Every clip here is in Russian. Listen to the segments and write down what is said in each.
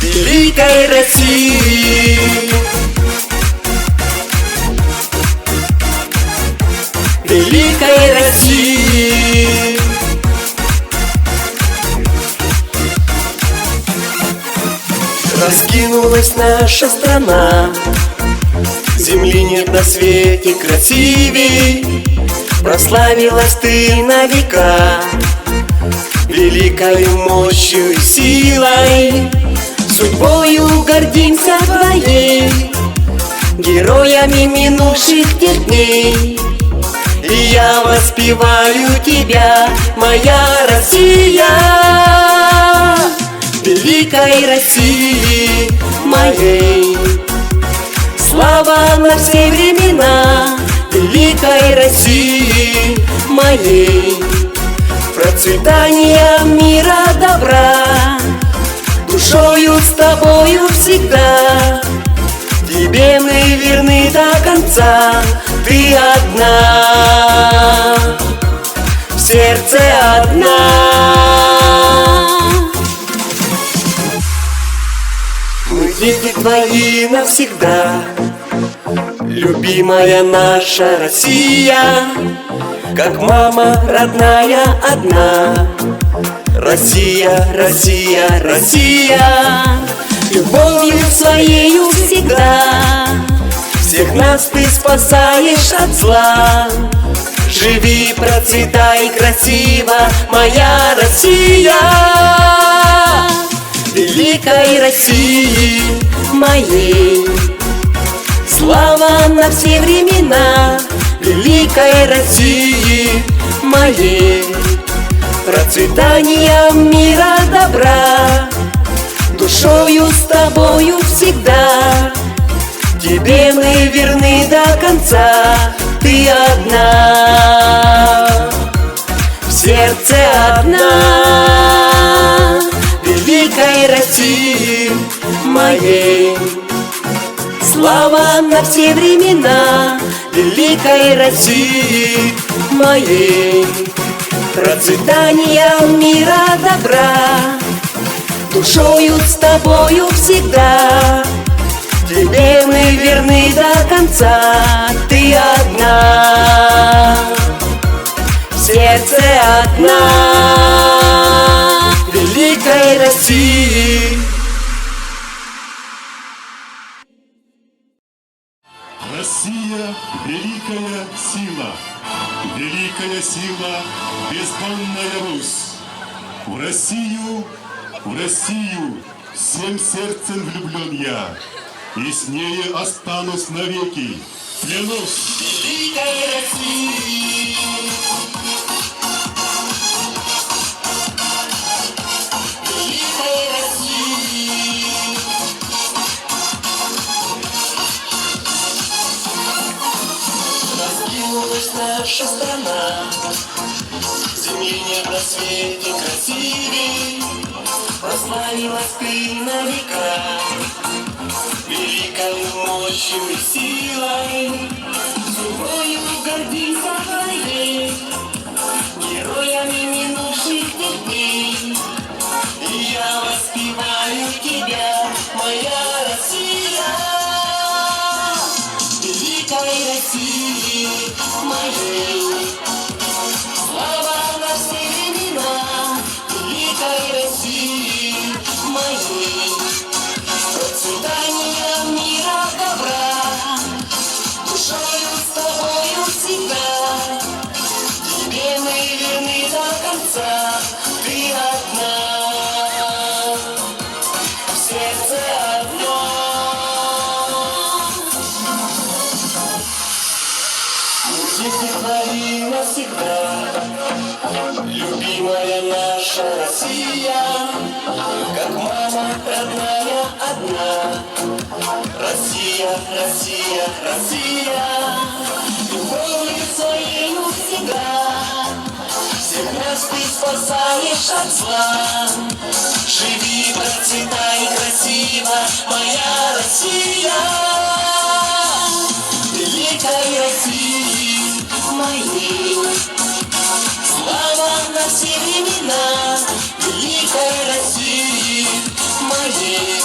великой России, великой России. Раскинулась наша страна, земли нет на свете красивей. Прославилась ты на века великой мощью и силой. Судьбою гордимся твоей, героями минувших тех дней. И я воспеваю тебя, моя Россия, великой России моей. Слава на все времена великой России моей. Процветания мира добра, душою с тобою всегда. Тебе мы верны до конца, ты одна, в сердце одна. Мы дети твои навсегда, любимая наша Россия, как мама родная одна. Россия, Россия, Россия, любовью своею всегда всех нас ты спасаешь от зла. Живи, процветай красиво, моя Россия, великой России моей. Слава на все времена великой России моей. Процветания мира добра, душою с тобою всегда. Тебе мы верны до конца, ты одна, в сердце одна, великой России моей. Слава на все времена великой России моей. Процветания мира добра, душою с тобою всегда. Тебе мы верны до конца, ты одна, в сердце одна, великой России. Россия – великая сила, бездонная Русь. В Россию всем сердцем влюблен я, и с нею останусь навеки, клянусь. Великой России, великой России, раскинулась наша страна, земли нет на свете красивей. Прославилась ты на века великой мощью и силой. Судьбою гордимся твоей, героями минувших тех дней. И я воспеваю тебя, моя Россия, великой России моей. Слава на все времена великой России моей. Процветания мира добра, душою с тобою всегда. Тебе мы верны до конца, ты одна, в сердце одно. Дети твои навсегда, любимая наша Россия, как мама родная одна. Россия, Россия, Россия, любовью своею всегда всех нас ты спасаешь от зла. Живи, процветай красиво, моя Россия, великой России моей. Слава на все времена великой России моей.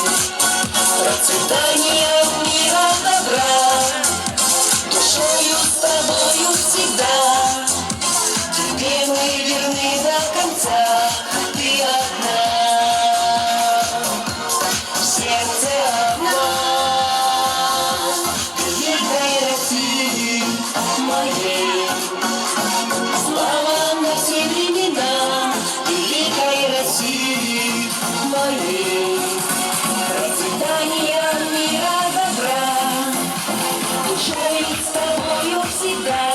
процветания мира добра, душою с тобою всегда. Тебе мы верны до конца, ты одна, в сердце одна, великой России моей. Слава на все времена, великой России моей. Процветания мира добра, душой с тобою всегда.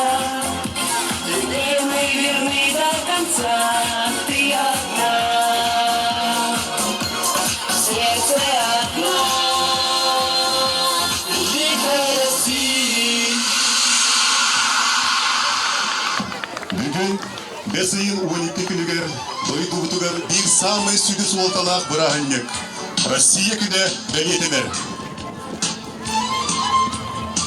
Тебе мы верны до конца, ты одна, в сердце одна, великой России. Бүгін бәсейін 12 күнігер дойду бұтығар бір самый сүгіс олталақ бұрағыннек. Россия күні бәлетінер.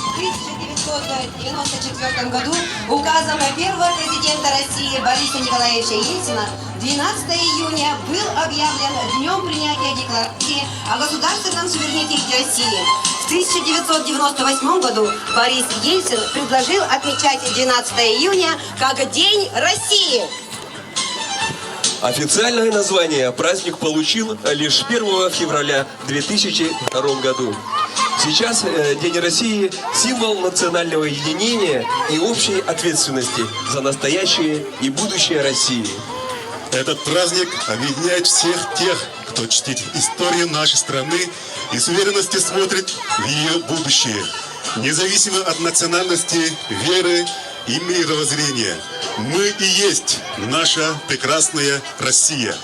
В 1994 году указом первого президента России Бориса Николаевича Ельцина 12 июня был объявлен днем принятия декларации о государственном суверенитете России. В 1998 году Борис Ельцин предложил отмечать 12 июня как День России. Официальное название праздник получил лишь 1 февраля 2002 году. Сейчас День России – символ национального единения и общей ответственности за настоящее и будущее России. Этот праздник объединяет всех тех, кто чтит историю нашей страны и с уверенностью смотрит в ее будущее, независимо от национальности, веры и мировоззрения. Мы и есть наша прекрасная Россия.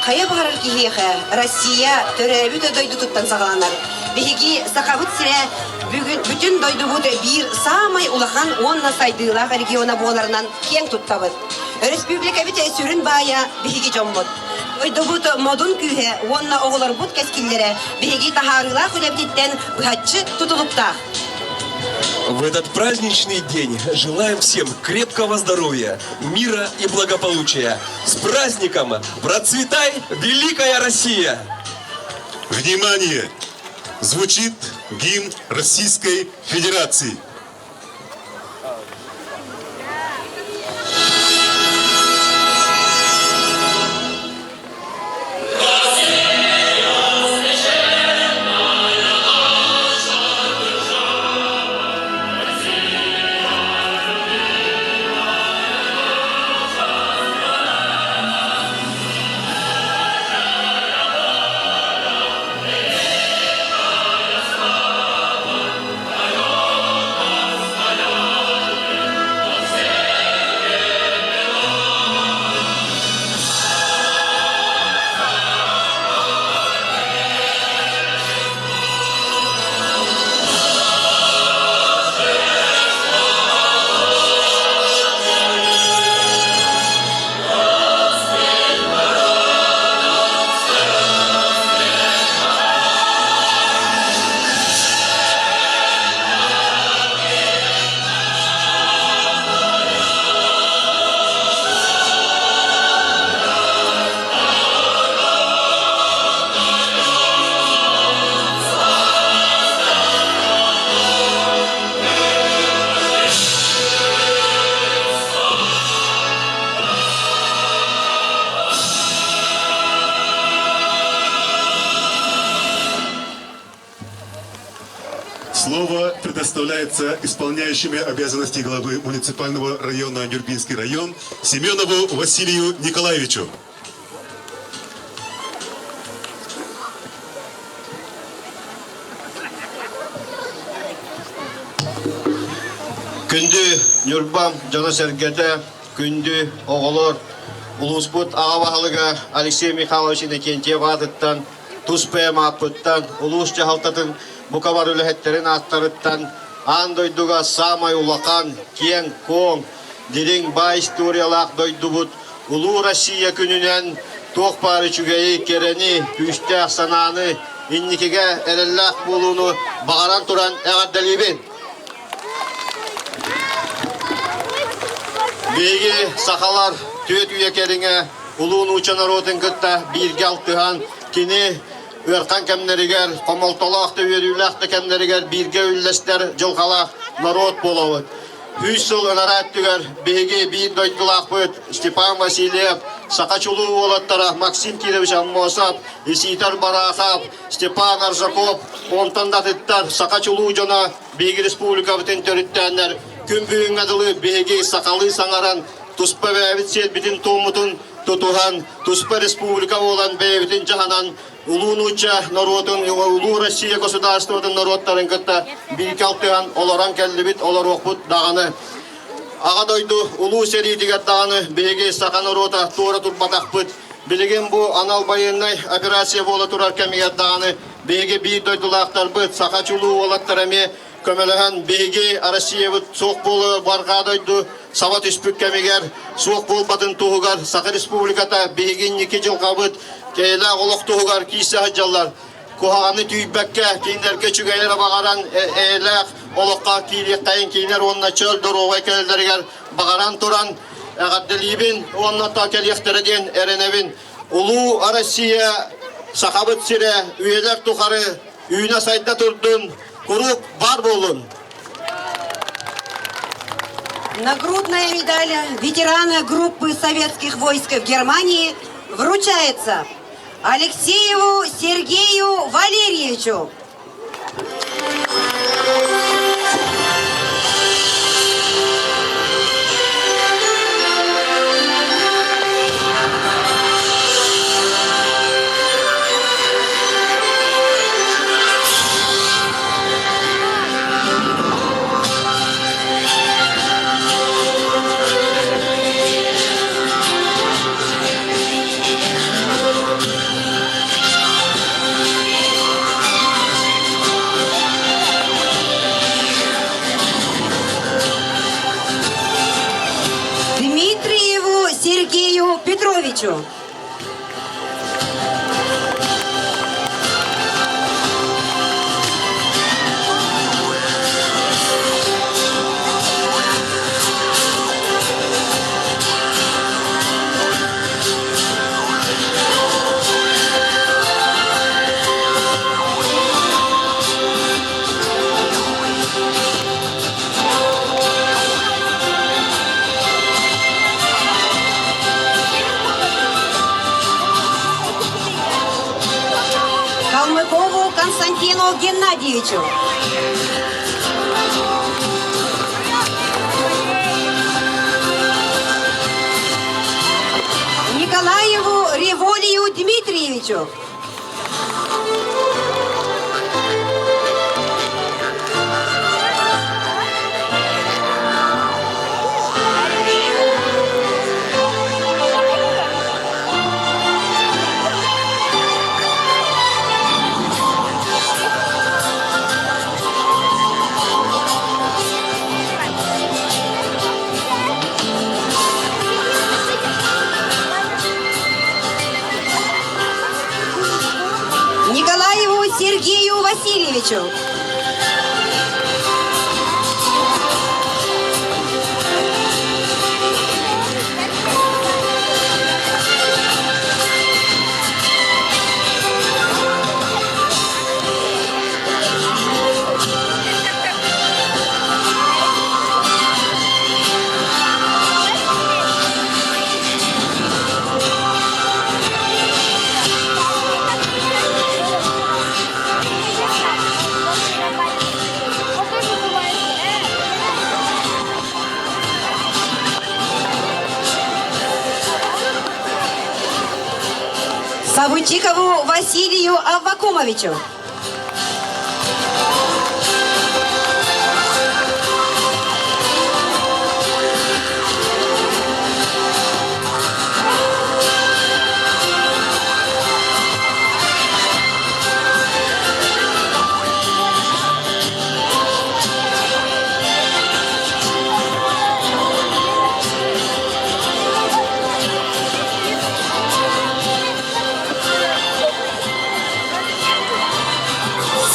Хая багарар кихиэхэ, Россия төрөбүтө дойду туттан сагаланар. Биһиги сахабыт сире бүтүн дойдубут бир самай улахан онна сайдыылах региона боларынан кең туттабыт. Республика бите сүрүн бая биһиги жоммут. Дойдубут модун күйе онна оголорбут кескиллере биһиги тахарыла хүлебдиттен быхатчы тутулуктах. В этот праздничный день желаем всем крепкого здоровья, мира и благополучия. С праздником! Процветай, великая Россия! Внимание! Звучит гимн Российской Федерации. Слово предоставляется исполняющему обязанности главы муниципального района Нюрбинский район Семенову Василию Николаевичу. Күнді Нюрбам жана сәргеде, күнді оғылыр, Улуспут ағабағылыға Алексей Михайлович Иннокентьев адыттан, Туспэм апыттан, Улус жағалтатын Букавар үліхеттерін аттарыттан, Андойдуға самай улақан, кен, коң, дирин бай историялақ дойдубут, Улу Россия күнінен тоқ бары чүгейі керені, пүштәқ сананы, инникеге әрелләқ болуыны бағаран туран әғаддалибін. Беги сахалар төт үйекеріңе, улуын уча народын кытта бирге алтыған, кені Örkan kemleriger, komoltolaqta verülaqta kemleriger birge üllesler jılqalaq народ болауыт. 3 yıl önarat беге bir doydulaq büt, Степан Васильев, Сақачулу олаттара, Максим Кирович Аммосап, Иситар Барахап, Степан Аржаков, Онтандатыттар, Сақачулу жона, Беги Республика бүтін төріттәнлер, күн бүйін адылы Беги Сақалы саңаран, Туспа бәвіт сет бітін томутын, Тутухан, Туспа Республика olan бәвітін жаханан, Улу Нуча народын, Улу Россия государстводан народтарын кытта, Бейкалтыған оларан кәлі олар оқпыт дағаны. Ағадойду улуу серидигер дағаны беге сақан орота туора турбатақ бұд. Білеген бұ анал байыннай операция болы турар кәмегер дағаны беге бейір дойдулақтар бұд. Сақачулу олаттар әме көмеліған беге Россия бұд соқ болы барғадойду сават үспік кәмегер соқ бол батын туғығар. Сақы республиката беге неке жылға бұд. Кейлі олық туғығар кейсі хаджалар. Kuhağını tüybekke, kinler küçügeylere bağıran eylek, olukka kiylek kayın kinler onunla çöl duruğa kellerger bağıran turan, eğaddelibin onunla takeliyektereden erenevin. Ulu Arasiya, sahabıt sire, üyeler tukarı, üyüne sayda turdun, kurup var bolun. Нагрудная медаль ветерана группы советских войск в Германии вручается Алексееву Сергею Валерьевичу. Дмитриеву Сергею Петровичу. Калмыкову Константину Геннадьевичу. Николаеву Револию Дмитриевичу. Николаеву Сергею Васильевичу. Савучикову Василию Аввакумовичу.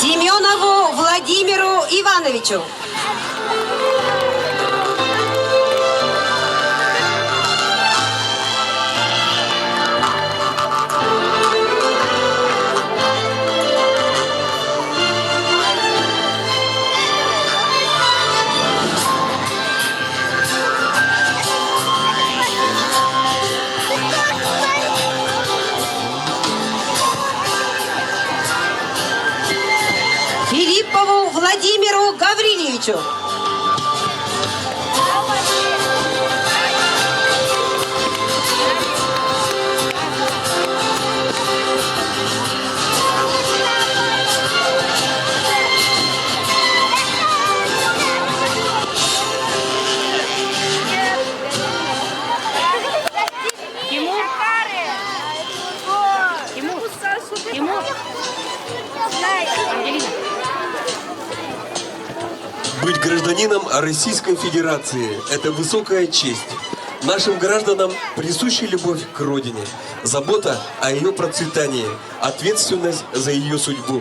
Семенову Владимиру Ивановичу. Владимиру Гаврилевичу. Тимур! Тимур! Тимур! Ангелина! Быть гражданином Российской Федерации – это высокая честь. Нашим гражданам присуща любовь к родине, забота о ее процветании, ответственность за ее судьбу.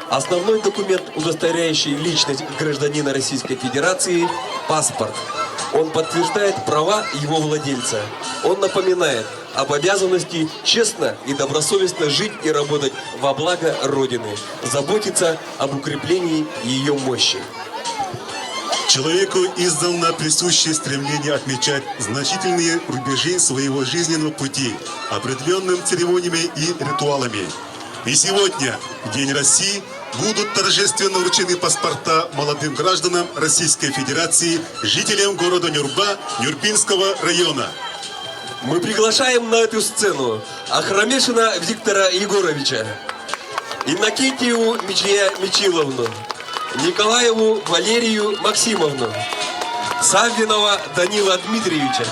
Основной документ, удостоверяющий личность гражданина Российской Федерации – паспорт. Он подтверждает права его владельца. Он напоминает об обязанности честно и добросовестно жить и работать во благо Родины, заботиться об укреплении ее мощи. Человеку издавна присуще стремление отмечать значительные рубежи своего жизненного пути определенными церемониями и ритуалами. И сегодня, в День России, будут торжественно вручены паспорта молодым гражданам Российской Федерации, жителям города Нюрба, Нюрбинского района. Мы приглашаем на эту сцену Ахрамешина Виктора Егоровича, Иннокентьеву Мичия Мичиловну, Николаеву Валерию Максимовну, Саввинова Данила Дмитриевича.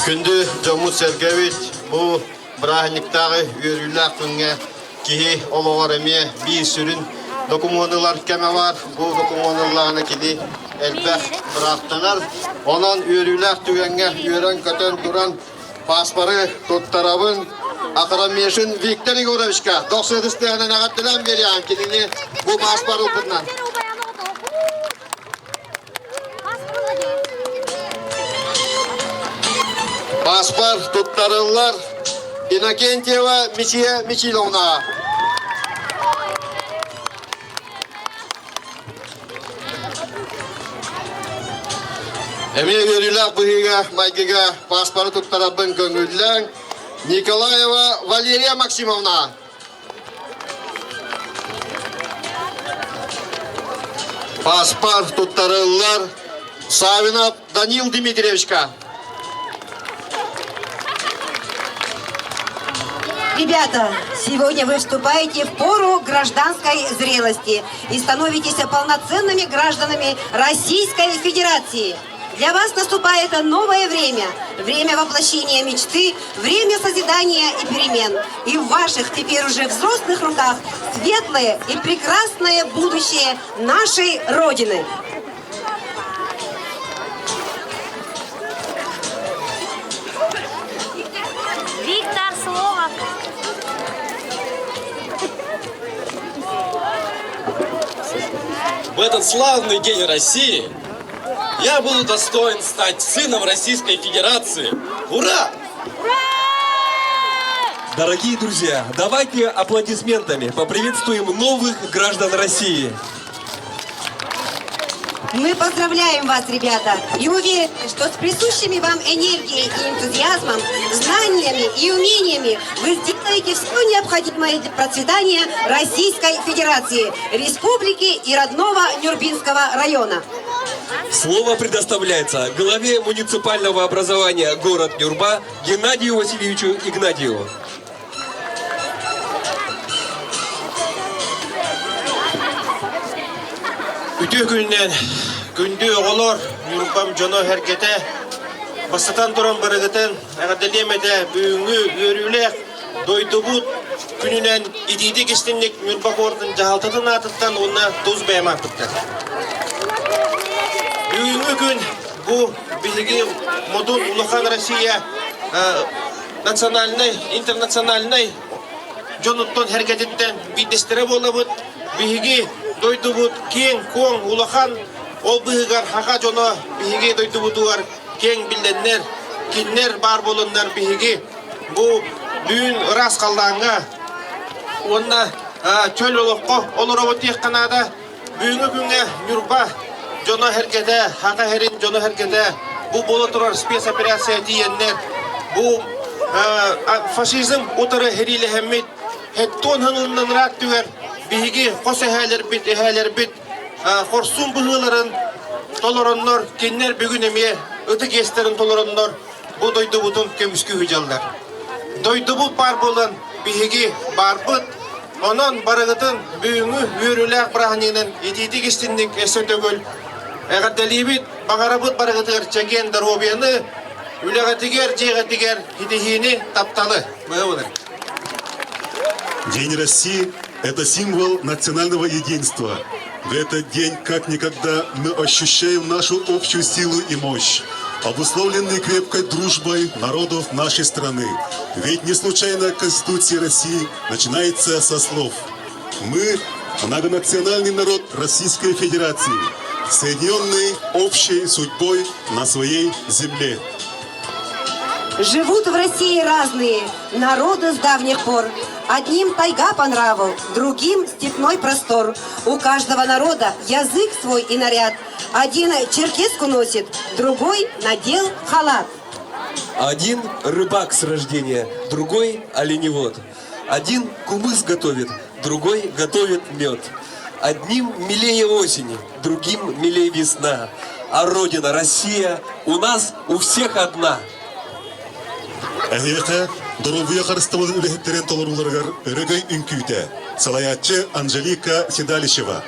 Күнді Жомут Сергеевич бұл брахниктағы үйрілік күнге кихи олығар әме бей сүрін документалар кәме бар. Бұл документаларына келі әлбәқ бірақтанар. Онан үйрілік түгенге үйрен көтен тұран паспоры тұттарабын Ахрамешин Виктор Егоровичка 90 тәнен ағаттылан берем келіне бұл паспоры ұпытынан. Паспорт туттарылар Иннокентьева Мичия Мичиловна. Эме өрілік бұғыға майгыға паспорт туттарабын көңілден Николаева Валерия Максимовна. Паспорт туттарылар Савинов Данил Дмитриевичка. Ребята, сегодня вы вступаете в пору гражданской зрелости и становитесь полноценными гражданами Российской Федерации. Для вас наступает новое время, время воплощения мечты, время созидания и перемен. И в ваших теперь уже взрослых руках светлое и прекрасное будущее нашей Родины. Виктор, слово! В этот славный день России я буду достоин стать сыном Российской Федерации. Ура! Дорогие друзья, давайте аплодисментами поприветствуем новых граждан России. Мы поздравляем вас, ребята, и уверены, что с присущими вам энергией и энтузиазмом, знаниями и умениями вы сделаете все необходимое для процветания Российской Федерации, Республики и родного Нюрбинского района. Слово предоставляется главе муниципального образования город Нюрба Геннадию Васильевичу Игнатьеву. Үтü günden gündü oğulur Nurpam Jono herkete basatan duran barıgıtın ağadelemede büyüğü yörülek doydubut gününen ididi geçtinlik Nurpa kortun cahaltatın atıttan ona tuz beyamaktıklar. Büyüğü gün bu bilgi modun Ulukan Россия nasyonalnay, internasyonalnay Jonutton herketetten bidestere bolabut bilgi doydubut keng koң улахан ол быгар хака жоно биге дойдубутуар кең билденнер киннер бар болоннар биги бу дүйүн рас калданга онна чөл олоққа олар тек қанада бүгінгі күнге Нюрба жоно херкеде, хақа херин жоно херкеде бұл бола тұрар спецоперация дейіннер. Бұл фашизм отыры херилі хәммет хеттон хыңылынан рат түгер биһиги қос әһәлер бит қорсун бұғыларын толороннор кеннер бүгін еме өті кестерін толороннор бұл дойды бұтын көміскі хүжалдар. Дойды бұл бар болын биһиги барбыт онон барығытын бүгінгі үйіріләк бірағынен етейді кестіндік әсі төгіл әғардалибит бағарабыт барығытығыр чәкен даробияны үләғатігер, жеғатігер хидихини тапталы. День России – это символ национального единства. В этот день, как никогда, мы ощущаем нашу общую силу и мощь, обусловленные крепкой дружбой народов нашей страны. Ведь не случайно Конституция России начинается со слов: «Мы – многонациональный народ Российской Федерации, соединенный общей судьбой на своей земле». Живут в России разные народы с давних пор. Одним тайга по нраву, другим степной простор. У каждого народа язык свой и наряд. Один черкеску носит, другой надел халат. Один рыбак с рождения, другой оленевод. Один кумыс готовит, другой готовит мед. Одним милее осени, другим милее весна. А родина Россия у нас у всех одна. Әйеқі, дұрубия қарыстымыздың үліхеттерін толыруларығар үрігай үнкүйті. Салаятчы Анжелика Седалищева.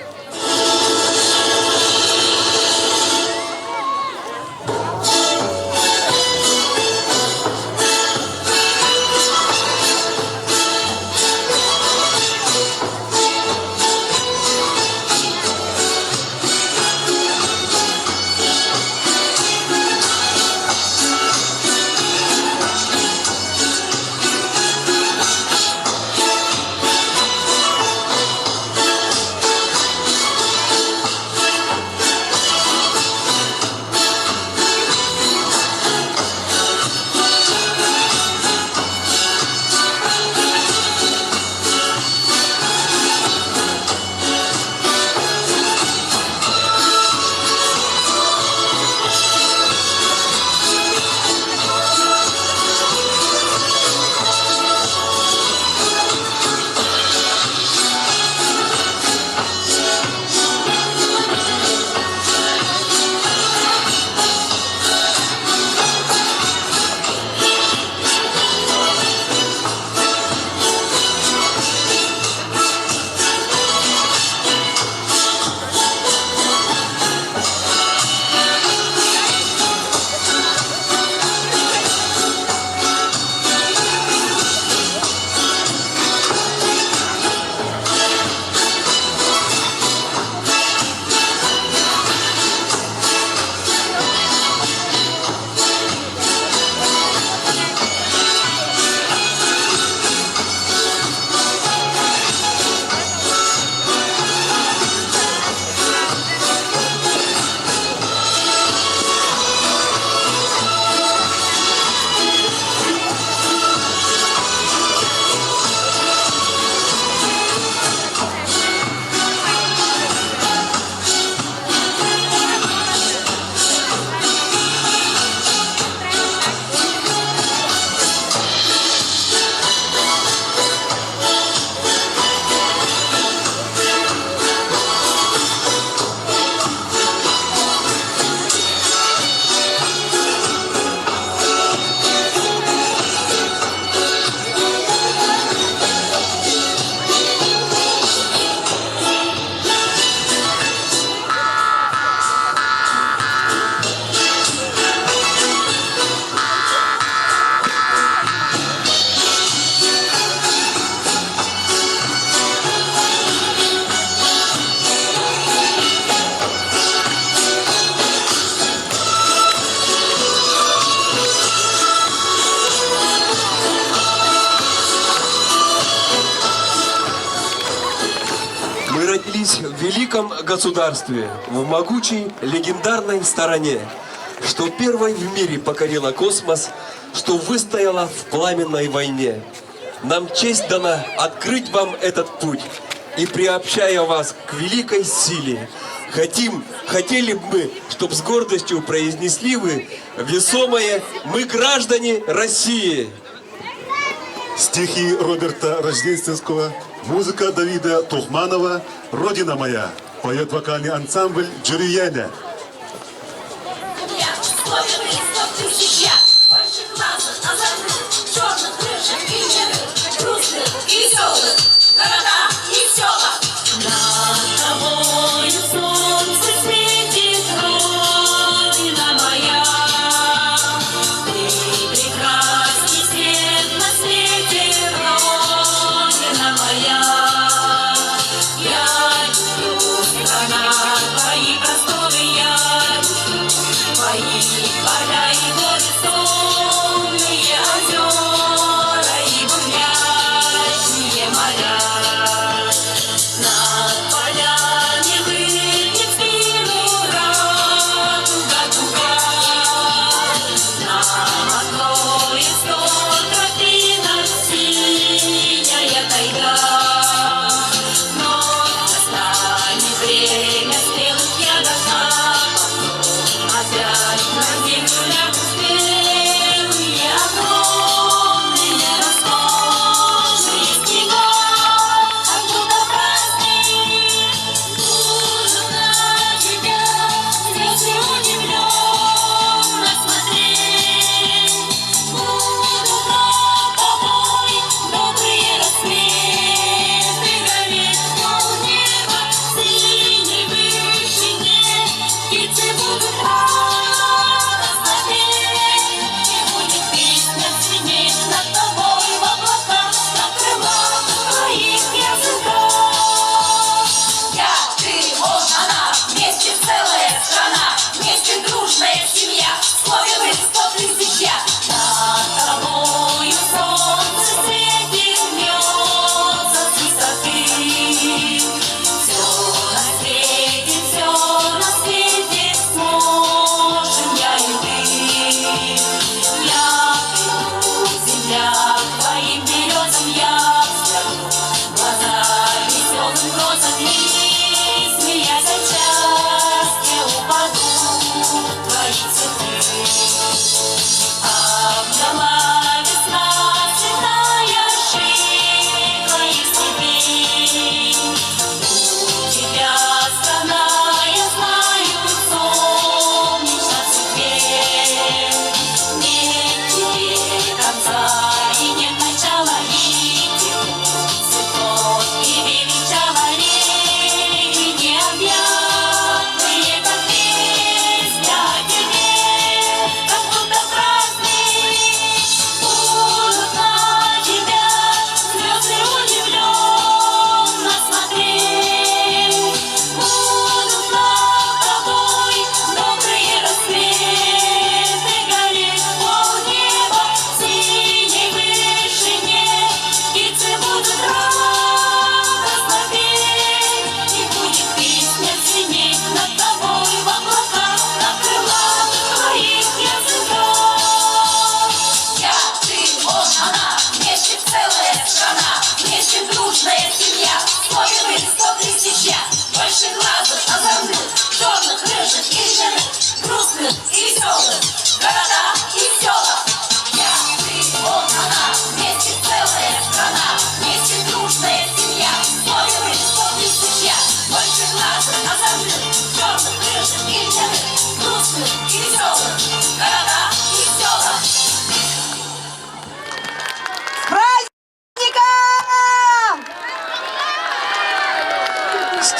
родились в великом государстве, в могучей легендарной стороне, что первой в мире покорила космос, что выстояла в пламенной войне. нам честь дана открыть вам этот путь. И приобщая вас к великой силе, хотели бы мы, чтобы с гордостью произнесли вы весомое «Мы граждане России». Стихи Роберта Рождественского, музыка Давида Тухманова «Родина моя». Поет вокальный ансамбль «Джурияня».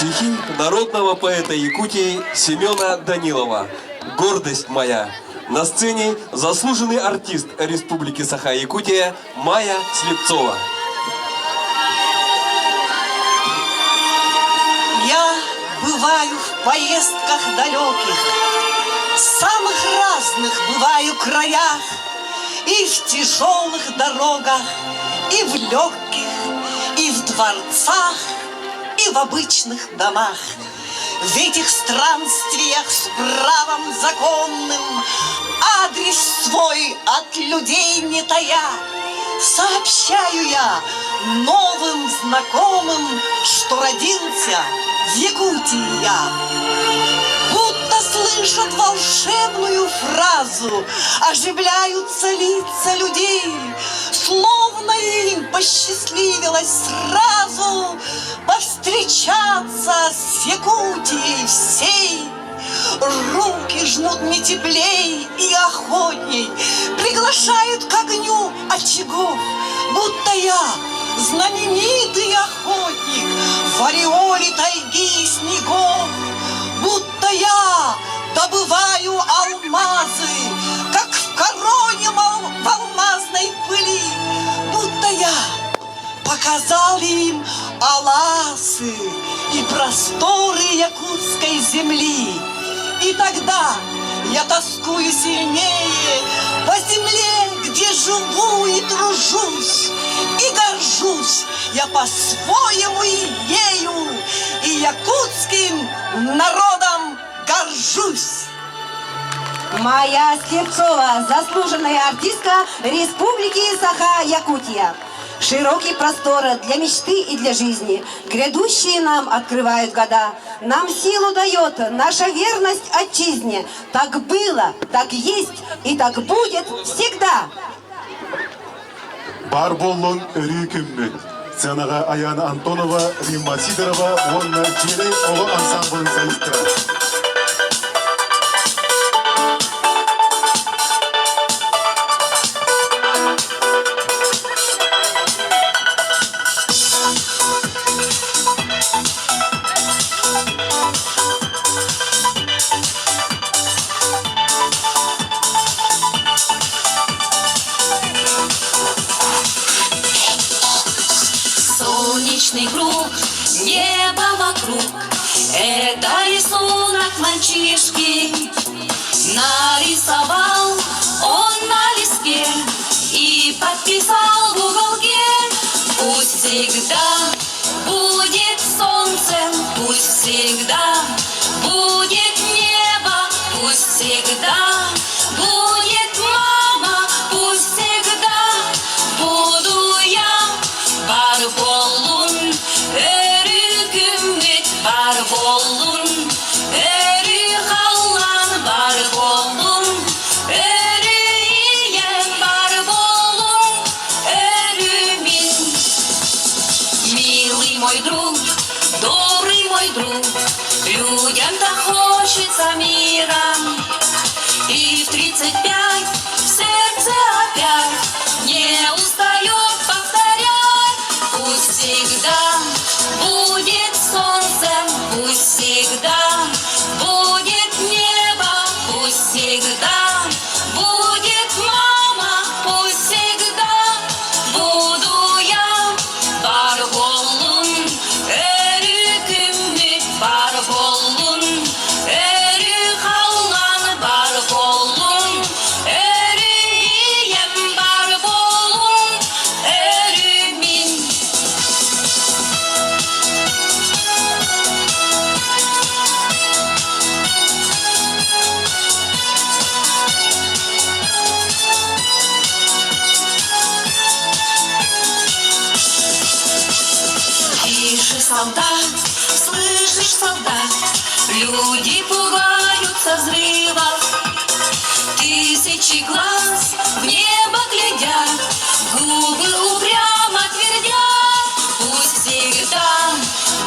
Стихи народного поэта Якутии Семена Данилова «Гордость моя». На сцене заслуженный артист Республики Саха-Якутия Майя Слепцова. Я бываю в поездках далеких, в самых разных бываю краях, и в тяжелых дорогах, и в легких, и в дворцах, и в обычных домах. В этих странствиях с правом законным адрес свой от людей не тая, сообщаю я новым знакомым, что родился в Якутии я. Будто слышат волшебную фразу, оживляются лица людей, словно им посчастливилось сразу повстречаться с Якутией всей. Руки жмут мне теплей и охотней, приглашают к огню очагов, будто я знаменитый охотник в ореоле тайги и снегов, будто я добываю алмазы, как в короне в алмазной пыли, будто я показал им аласы и просторы якутской земли. И тогда я тоскую сильнее по земле, где живу и тружусь, и горжусь я по-своему и ею, и якутским народом горжусь. Майя Слепцова, заслуженная артистка Республики Саха-Якутия. Широкие просторы для мечты и для жизни. Грядущие нам открывают года. Нам силу дает наша верность отчизне. Так было, так есть и так будет всегда. Бар боллун өрүкүммүт. Сценаға Аяна Антонова, Римма Сидорова, онна Жели Олы ансамблын солисттері. Солнечный круг, небо вокруг, это рисунок мальчишки. Нарисовал он на листке и подписал в уголке. Пусть всегда будет солнце, пусть всегда будет небо, пусть всегда будет мама, пусть всегда буду я. Бар болун, өрүкүмүт, бар болун, өрү халлан, бар болун, өрү ием, бар болун, өрү мин. Милый мой друг, добрый мой друг, людям так хочется мира. И в 35 в сердце опять не устает повторять. Пусть всегда будет солнце, пусть всегда будет небо, пусть всегда будет мама, пусть всегда буду я. Бар болун, өрүкүмүт, бар болун, өрү халлан, бар болун, өрү ием, бар болун, өрү мин. Тише, солдат, слышишь, солдат, люди пугаются взрывов. Тысячи глаз в небо глядят, губы упрямо твердят. Пусть всегда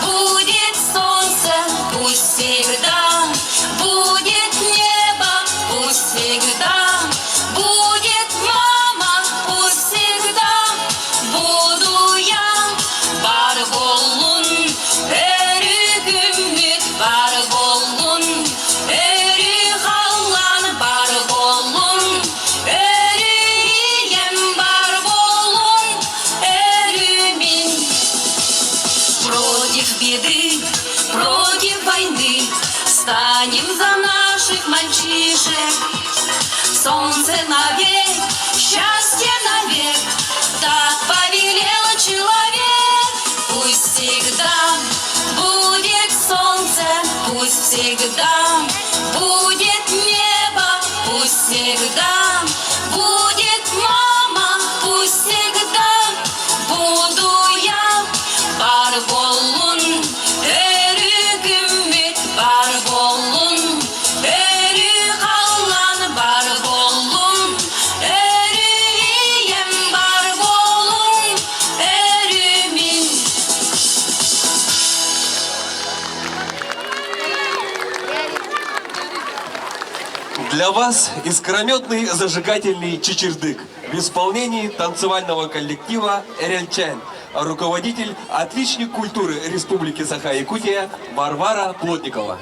будет солнце, пусть всегда будет небо, пусть всегда будет мама, пусть всегда буду я. Бар болун, өрүкүмүт, бар болун, өрү халлан, бар болун, өрү ием, бар болун, өрү мин. Против беды, против войны станем за наших мальчишек. Солнце навек, счастье навек, так повелел человек. Пусть всегда будет солнце, пусть всегда будет небо, пусть всегда будет мама, пусть всегда Для вас искрометный зажигательный чечердык в исполнении танцевального коллектива «Эрельчан», руководитель, отличник культуры Республики Саха-Якутия Варвара Плотникова.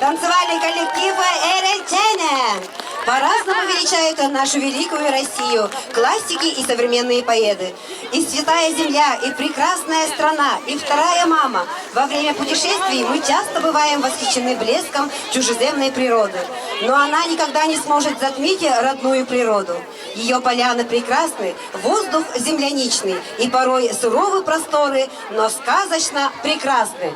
Танцевальный коллектив «Эрельчане» по-разному величают нашу великую Россию, классики и современные поэты. И святая земля, и прекрасная страна, и вторая мама. Во время путешествий мы часто бываем восхищены блеском чужеземной природы. Но она никогда не сможет затмить родную природу. Ее поляны прекрасны, воздух земляничный, и порой суровы просторы, но сказочно прекрасны.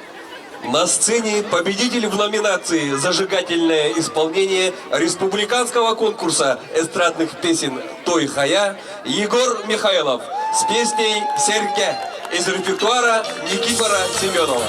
На сцене победитель в номинации «Зажигательное исполнение республиканского конкурса эстрадных песен «Той Хая» Егор Михайлов с песней «Серге» из репертуара Никифора Семенова.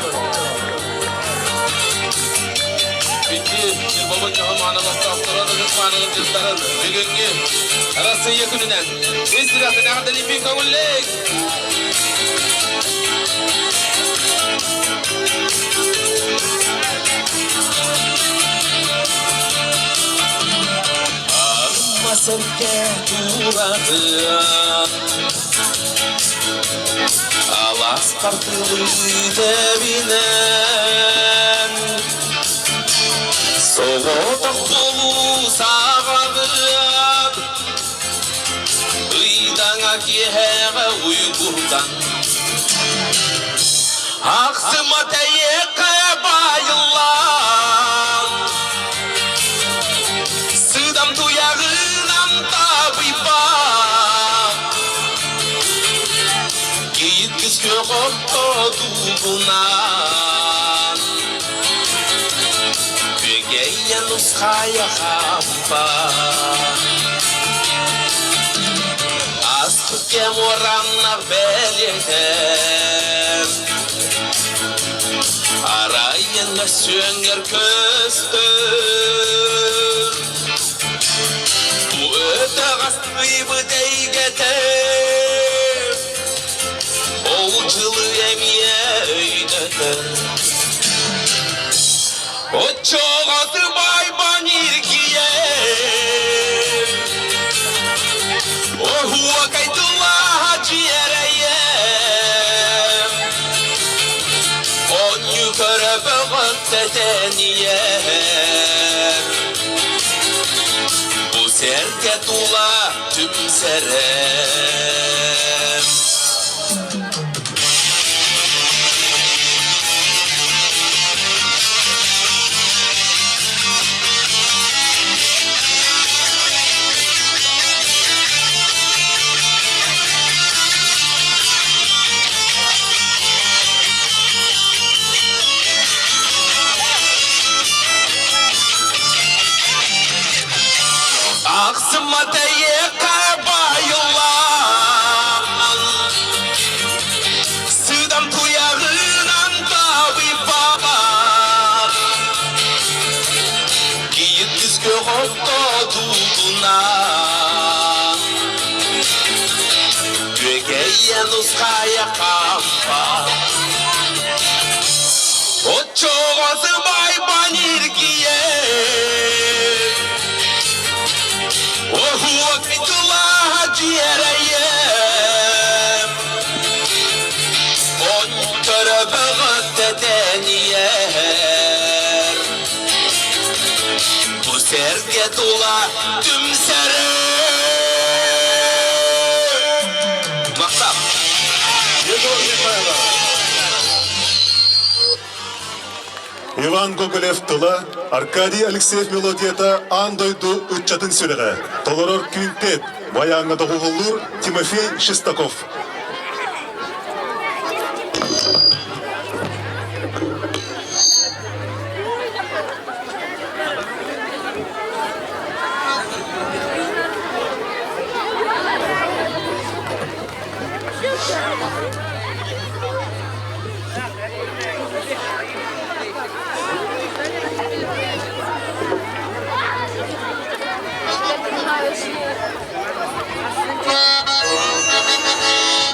Serge tuğradı Alas partılı devinen Soğuk dolu sağadır Iydana kihere uygurdan Ақсыма тәйеқі байылар Сыдам туяғынан табыйба Кейіткізге қорқы дуғынан Бөгейе нұсқая қапа Астық кем ораннақ бәлетен Арайына сөңер көстір Бұ өті ғастыбы дәйгетер Ол жылы әмейдетер Отчоғасы байбан еркиер Охуа кайтыла жиерейер Он юкөріп ғыттетенiyер Бұ серке тула түмсерем Ақсыма тәйеқі байылан Сыдам туяғынан табыйбағар Кейіп түзге қоққа туғынан Бөгейе нұсқая қампа Отчоғасы байбан еркиер Охуа кайтыла жиерейем Он көріп ғыттетенiyер Бұ серге тула түмсерем Мақтап Иван Гоголев тыла, Аркадий Алексеев мелодията андойду үтчатын сөйлеге. Толорор квинтет, баяңы доғылыр Тимофей Шестаков. Thank you.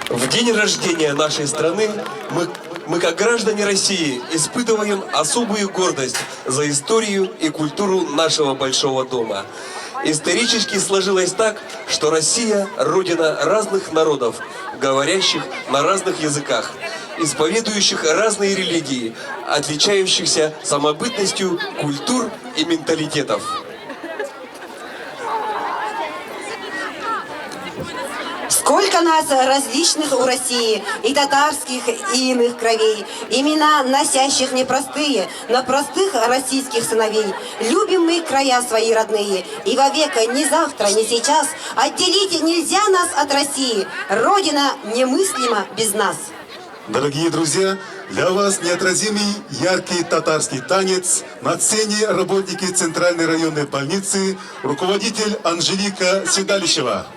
В день рождения нашей страны мы, как граждане России, испытываем особую гордость за историю и культуру нашего большого дома. Исторически сложилось так, что Россия – родина разных народов, говорящих на разных языках, исповедующих разные религии, отличающихся самобытностью культур и менталитетов. Сколько нас различных у России, и татарских, и иных кровей, имена, носящих непростые, но простых российских сыновей. Любим мы края свои родные, и вовека, ни завтра, ни сейчас, отделить нельзя нас от России. Родина немыслима без нас. Дорогие друзья, для вас неотразимый яркий татарский танец на сцене работники Центральной районной больницы, руководитель Анжелика Седалищева.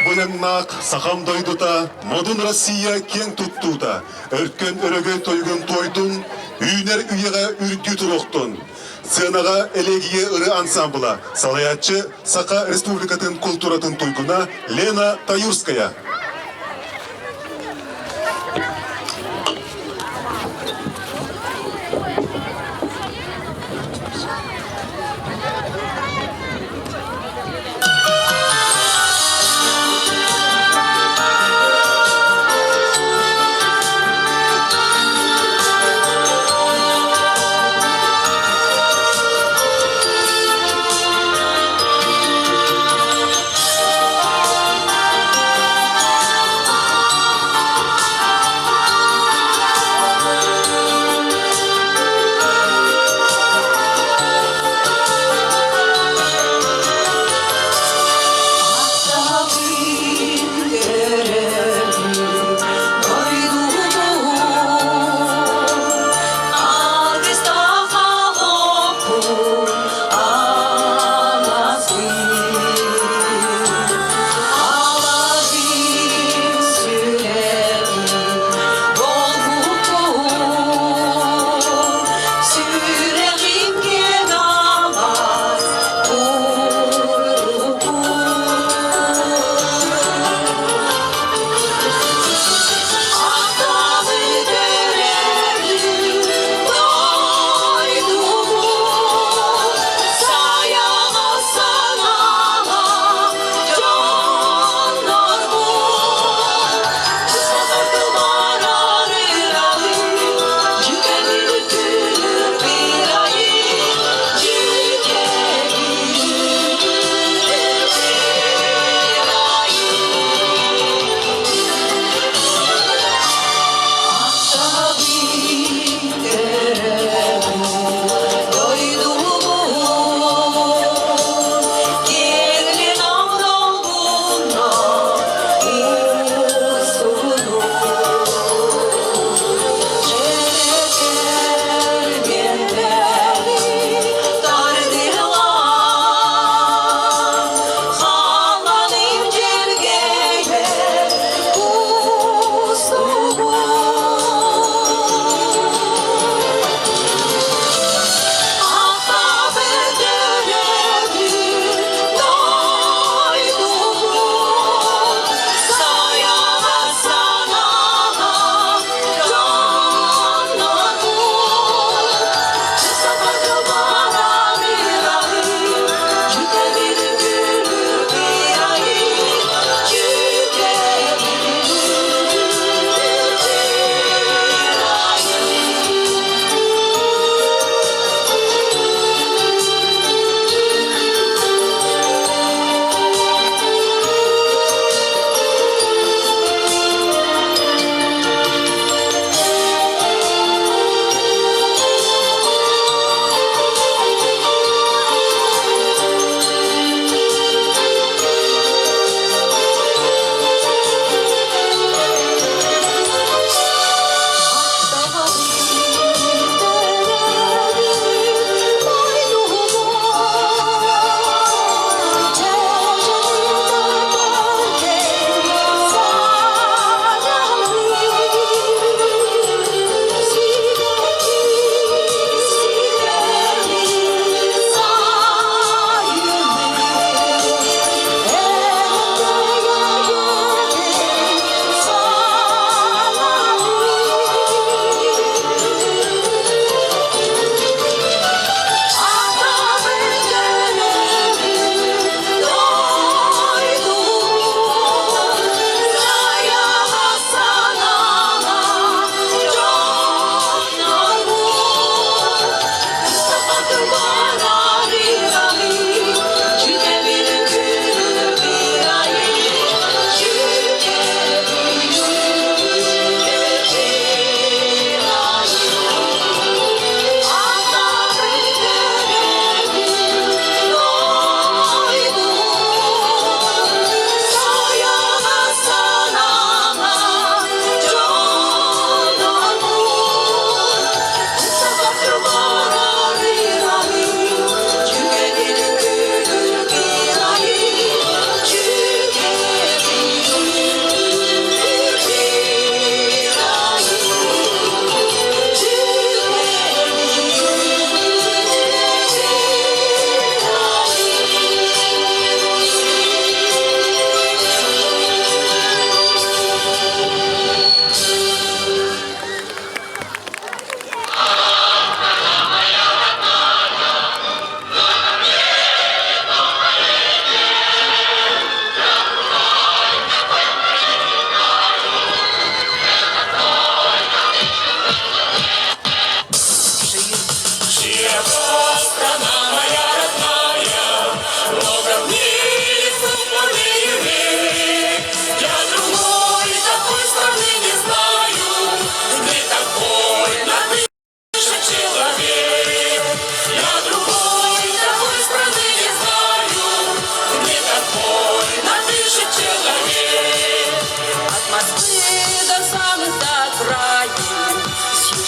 Бояннақ, сақам дойдута, модун Россия кен туттута, өрткен өрөге тойгын тойдун, үйнер үйеға үрді тұроқтын. Сценаға элегие ыры ансамбла, салаятчы Сақа Республикатын культуратын туйгуна Лена Таюрская.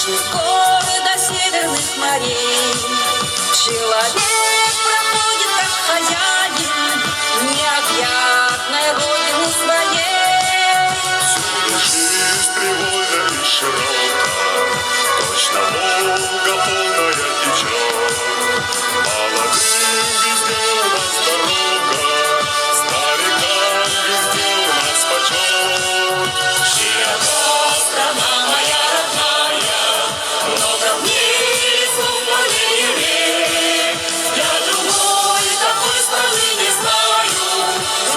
Южных гор до северных морей. Человек проходит как хозяин необъятной родины своей. Жизнь привольна и широка, точно Волга полная течет. Молодым везде у нас дорога, старикам везде у нас почет. Широка страна моя родная, много в мире слов полей и рек. Я другой такой страны не знаю,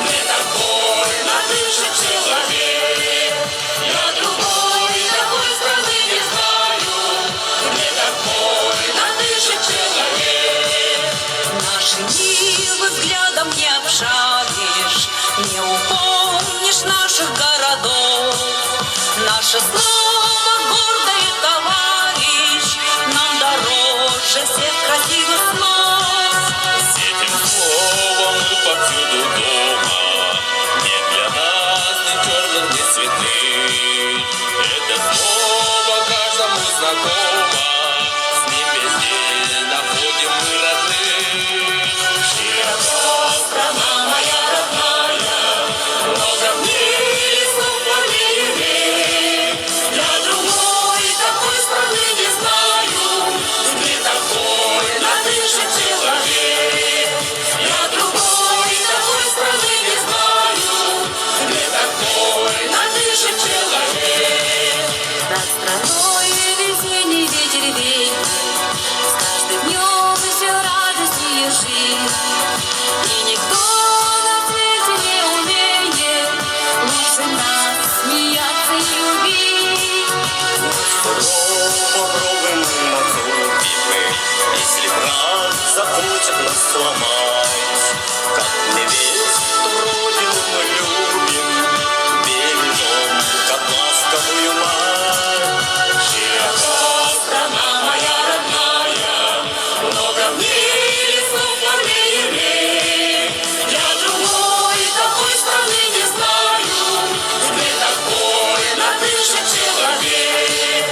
мне такой надышит человек. Я другой такой страны не знаю, мне такой надышит человек. Наши нивы взглядом не обшаришь, не упомнишь наших городов. Наше слово гордое, товарищ, нам дороже всех красивых слов. С этим словом мы повсюду дома. Нет для нас ни черных, ни цветных. Это слово каждому знакомо. С ним везде находим мы родных. Широка страна моя родная, много в мире слов полей и рек. Я другой такой страны не знаю, мне такой надышит человек. Я другой такой страны не знаю, мне такой надышит человек. Над страной весенний ветер веет, с каждым днем все радостнее жить. И никто на свете не умеет лучше нас смеяться и любить. Попробуем наступить, если враг захочет нас сломать. Как невесту родину мы любим, бережем, как ласковую мать. Широка страна моя родная, много в мире слов полей и рек. Я другой такой страны не знаю, мне такой надышит человек.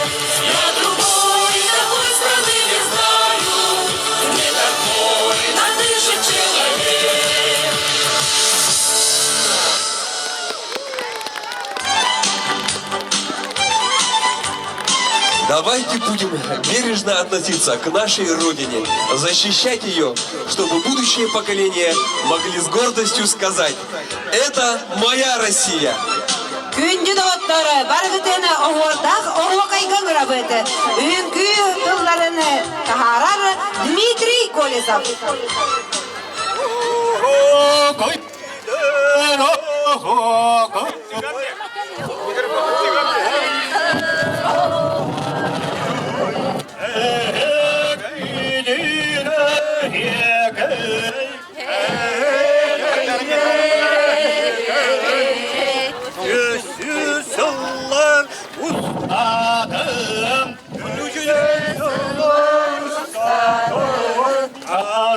Я другой такой страны не знаю, мне такой надышит человек. Давайте будем бережно относиться к нашей Родине, защищать ее, чтобы будущие поколения могли с гордостью сказать: это моя Россия. Күнді доғыттары бар бітіні оғырдақ оғы қайган ғырабыты. Үнкі тұлларыны тахарар Дмитрий Колесов.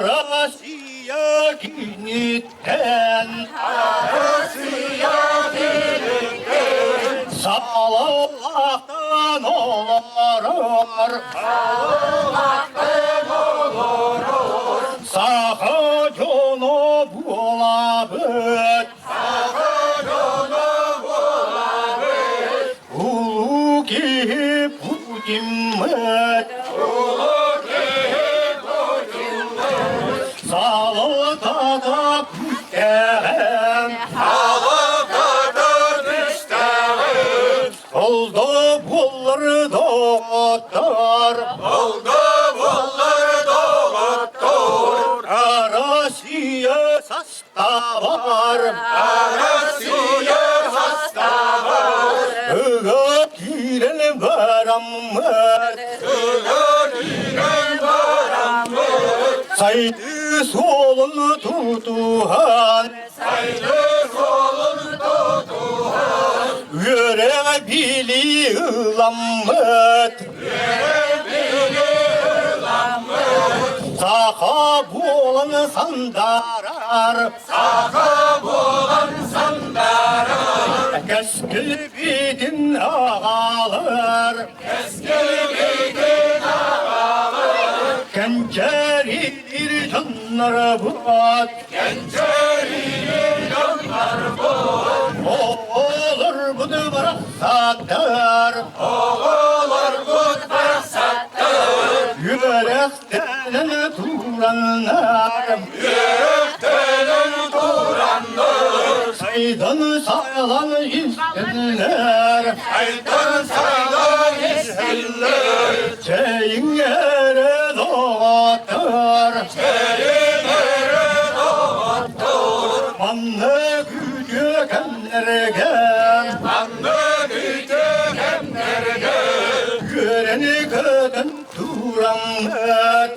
Россия кинеттен, салалақтан оларар, сақа жоны болабыт, улу кеп путиммет, салатада пүттәғен, Oldu bulur doğuttur, Arasiye sastavar, Ögöt giren varamır, Saydı solunu tutuhan, Yöre bili ılammet, Saka boğulan sandarar, Keskil bidin ağalır, Gençeridir canlar buat. Olur bu duvara sattır. Yürekten turanlar. Saydan saydan isterler. Çeyin yere doğatır. Manlı gücü kenlergen. Göreni kadın turanlar.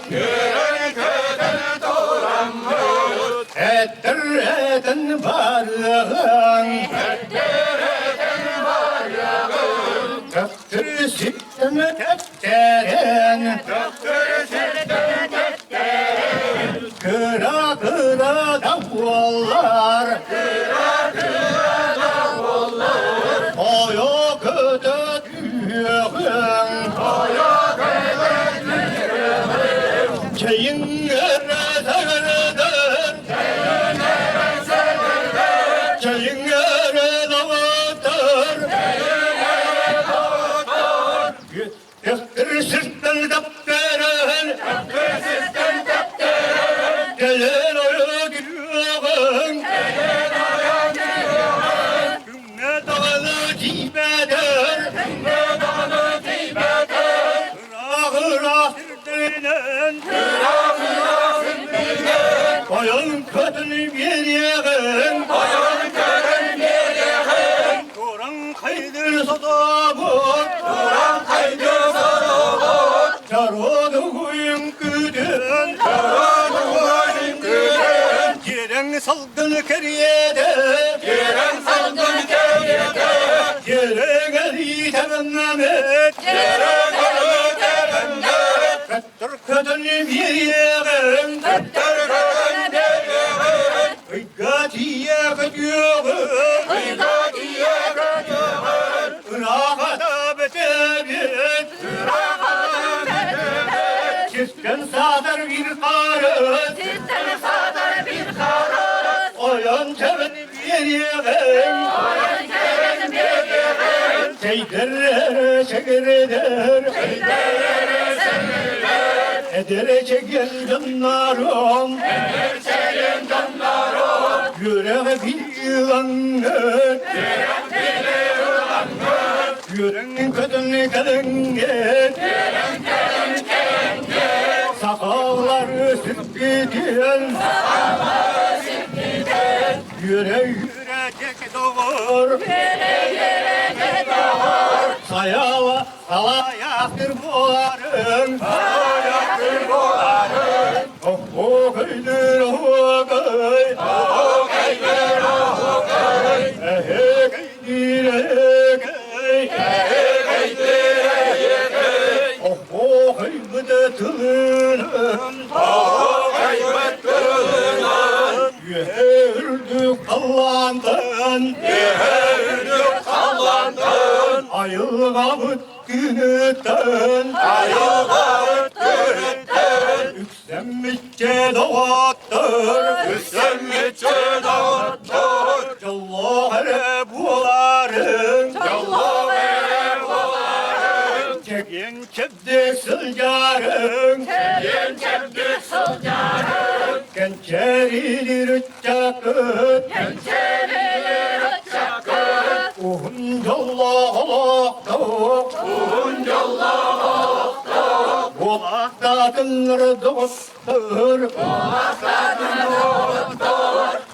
Ettir eden varlığın. Töktür sitten tepteren. Kıra kıra davullar. Oyo kötü düğün. Çayın erededir. Çayın erededir. Yıktır sırttan dapteren. Gelin oyu gülüğün. Günne dağını cibedir. Kıra sırtının. Koyun kadın bir yığın. Koran kaydır sotabut. Çarodu kuyun güdün. Yeren salgın keriyede. Yeren eli temennemet. Kattır kadın bir yığın. Gatiye gidiyoruz. Irak'ta betebet. Çiftten sadır bir karız. Oyan çevin bir yığın. Seyderlere çekirdir. Edere çeken canlarım. Yüreğe bir yılanır. Yüreğin kadın kadın gel. Sakalları sürtüyen. Yüreğe yürecek doğur. Sayala salayaktır boğarın. Oh oh kaydır oh kay. Ehe kaydır kay. Oh oh kaybıda tılının. Yürüdük Allah'tan. Ayılgamıt günütten. Yükselmişçe doğattır. Callahare buğaların. Çekin kebdik sılcarın. Gençerilir çakıt. Uhun yallah Kulaklardır dostur.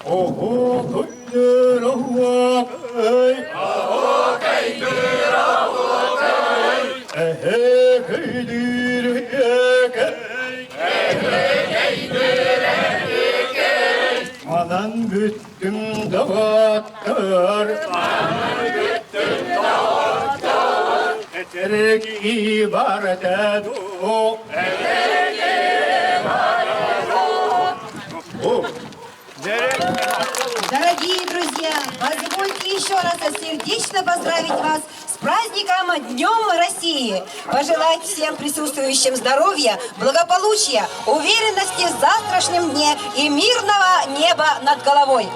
Oho kuydur ovakay. Ehe kuydur ekay. Anan büttüm dağıttır. Eterek ibaret o. Дорогие друзья, позвольте еще раз сердечно поздравить вас с праздником Днем России! Пожелать всем присутствующим здоровья, благополучия, уверенности в завтрашнем дне и мирного неба над головой.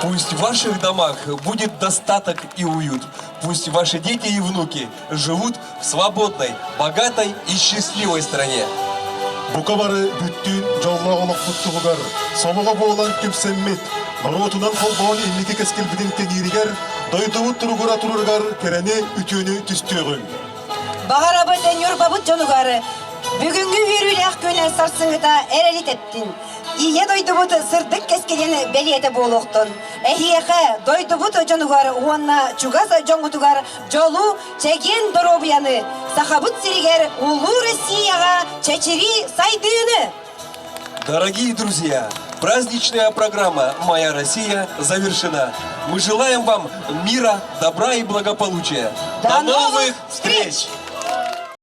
Пусть в ваших домах будет достаток и уют. Пусть ваши дети и внуки живут в свободной, богатой и счастливой стране. Букавары бүттүн жолла олоқпуттугар, солуға болан күпсеммет, баротунан қолбауын иллики кескелбіден тегиригер, дойдуы тұруғыра тұрыргар керене үтіні түстіғын. Бағарабы дәнюр бабыт жонугары, бүгінгі үйріләқ көнен сарсыңыта әрелі теттін. Ие дойдубут сырдык кескеден белиете болуқтын. Эхиеха дойдубут жонугар уанна чугаса жоңгутугар жолу чеген доробияны. Сахабут сиригер улу Россияга чечери сайдыны. Дорогие друзья, праздничная программа «Моя Россия» завершена. Мы желаем вам мира, добра и благополучия. До новых встреч!